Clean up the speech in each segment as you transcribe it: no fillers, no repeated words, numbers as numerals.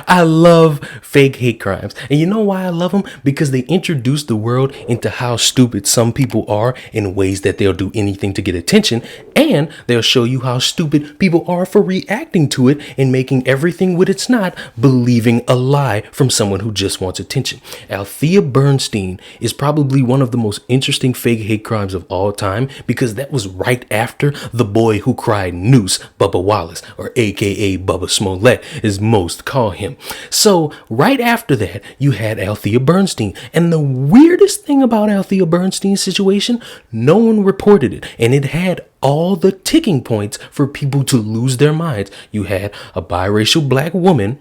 I love fake hate crimes. And you know why I love them? Because they introduce the world into how stupid some people are in ways that they'll do anything to get attention. And they'll show you how stupid people are for reacting to it and making everything what it's not, believing a lie from someone who just wants attention. Althea Bernstein is probably one of the most interesting fake hate crimes of all time, because that was right after The Boy Who Cried Noose, Bubba Wallace, or aka Bubba Smollett, as most call him. So right after that, you had Althea Bernstein. And the weirdest thing about Althea Bernstein's situation, no one reported it. And it had all the ticking points for people to lose their minds. You had a biracial black woman.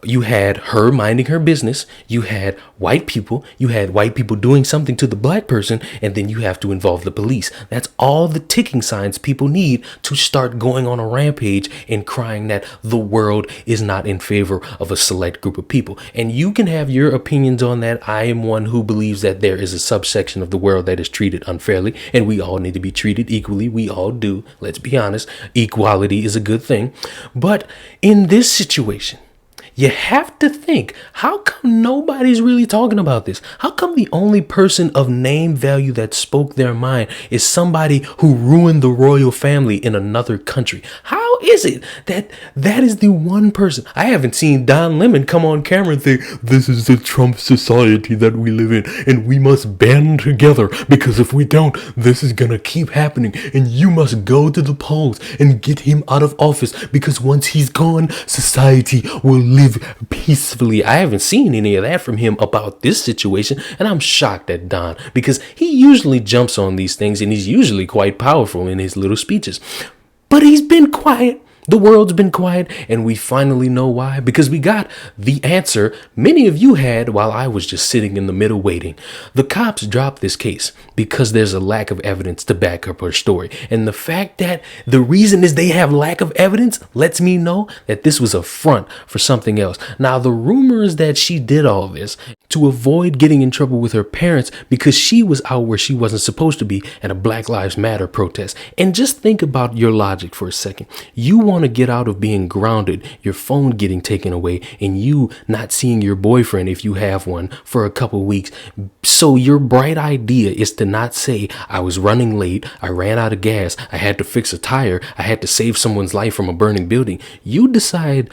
You had her minding her business. You had white people. You had white people doing something to the black person. And then you have to involve the police. That's all the ticking signs people need to start going on a rampage and crying that the world is not in favor of a select group of people. And you can have your opinions on that. I am one who believes that there is a subsection of the world that is treated unfairly, and we all need to be treated equally. We all do. Let's be honest. Equality is a good thing. But in this situation, you have to think, how come nobody's really talking about this? How come the only person of name value that spoke their mind is somebody who ruined the royal family in another country? How is it that that is the one person? I haven't seen Don Lemon come on camera and say, this is the Trump society that we live in, and we must band together, because if we don't, this is gonna keep happening, and you must go to the polls and get him out of office, because once he's gone, society will live peacefully. I haven't seen any of that from him about this situation, and I'm shocked at Don, because he usually jumps on these things and he's usually quite powerful in his little speeches. But he's been quiet. The world's been quiet, and we finally know why, because we got the answer many of you had while I was just sitting in the middle waiting. The cops dropped this case because there's a lack of evidence to back up her story. And the fact that the reason is they have lack of evidence lets me know that this was a front for something else. Now, the rumor is that she did all this to avoid getting in trouble with her parents because she was out where she wasn't supposed to be at a Black Lives Matter protest. And just think about your logic for a second. You want to get out of being grounded, your phone getting taken away, and you not seeing your boyfriend, if you have one, for a couple weeks. So your bright idea is to not say, I was running late, I ran out of gas, I had to fix a tire, I had to save someone's life from a burning building. You decide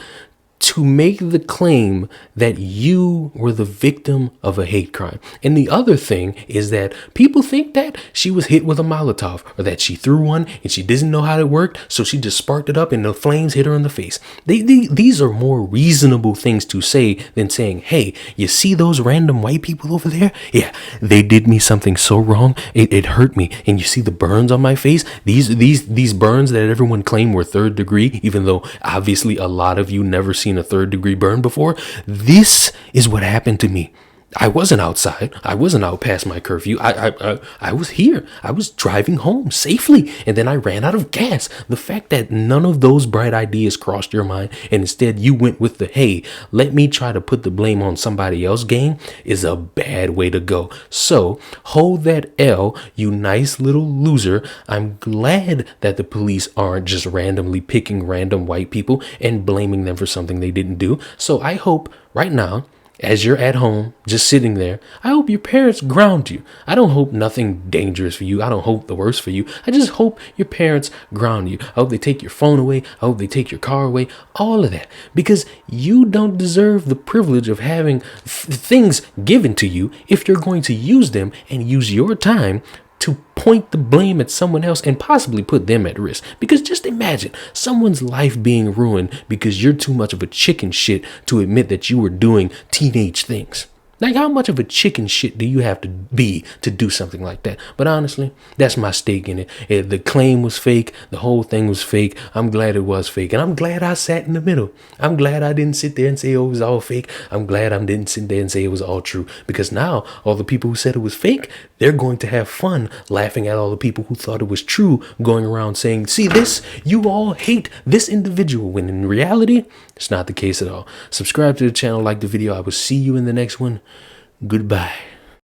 to make the claim that you were the victim of a hate crime. And the other thing is that people think that she was hit with a Molotov, or that she threw one and she didn't know how it worked, so she just sparked it up and the flames hit her in the face. These are more reasonable things to say than saying, hey, you see those random white people over there? Yeah, they did me something so wrong, it hurt me. And you see the burns on my face? These burns that everyone claimed were third degree, even though obviously a lot of you never seen a third degree burn before. This is what happened to me. I wasn't outside. I wasn't out past my curfew. I was here. I was driving home safely, and then I ran out of gas. The fact that none of those bright ideas crossed your mind, and instead you went with the, hey, let me try to put the blame on somebody else game, is a bad way to go. So hold that L, you nice little loser. I'm glad that the police aren't just randomly picking random white people and blaming them for something they didn't do. So I hope right now, as you're at home, just sitting there, I hope your parents ground you. I don't hope nothing dangerous for you. I don't hope the worst for you. I just hope your parents ground you. I hope they take your phone away. I hope they take your car away. All of that. Because you don't deserve the privilege of having things given to you if you're going to use them and use your time to point the blame at someone else and possibly put them at risk. Because just imagine someone's life being ruined because you're too much of a chicken shit to admit that you were doing teenage things. Like, how much of a chicken shit do you have to be to do something like that? But honestly, that's my stake in it. The claim was fake. The whole thing was fake. I'm glad it was fake. And I'm glad I sat in the middle. I'm glad I didn't sit there and say, oh, it was all fake. I'm glad I didn't sit there and say it was all true. Because now all the people who said it was fake, they're going to have fun laughing at all the people who thought it was true, going around saying, see this, you all hate this individual, when in reality, it's not the case at all. Subscribe to the channel, like the video. I will see you in the next one. Goodbye.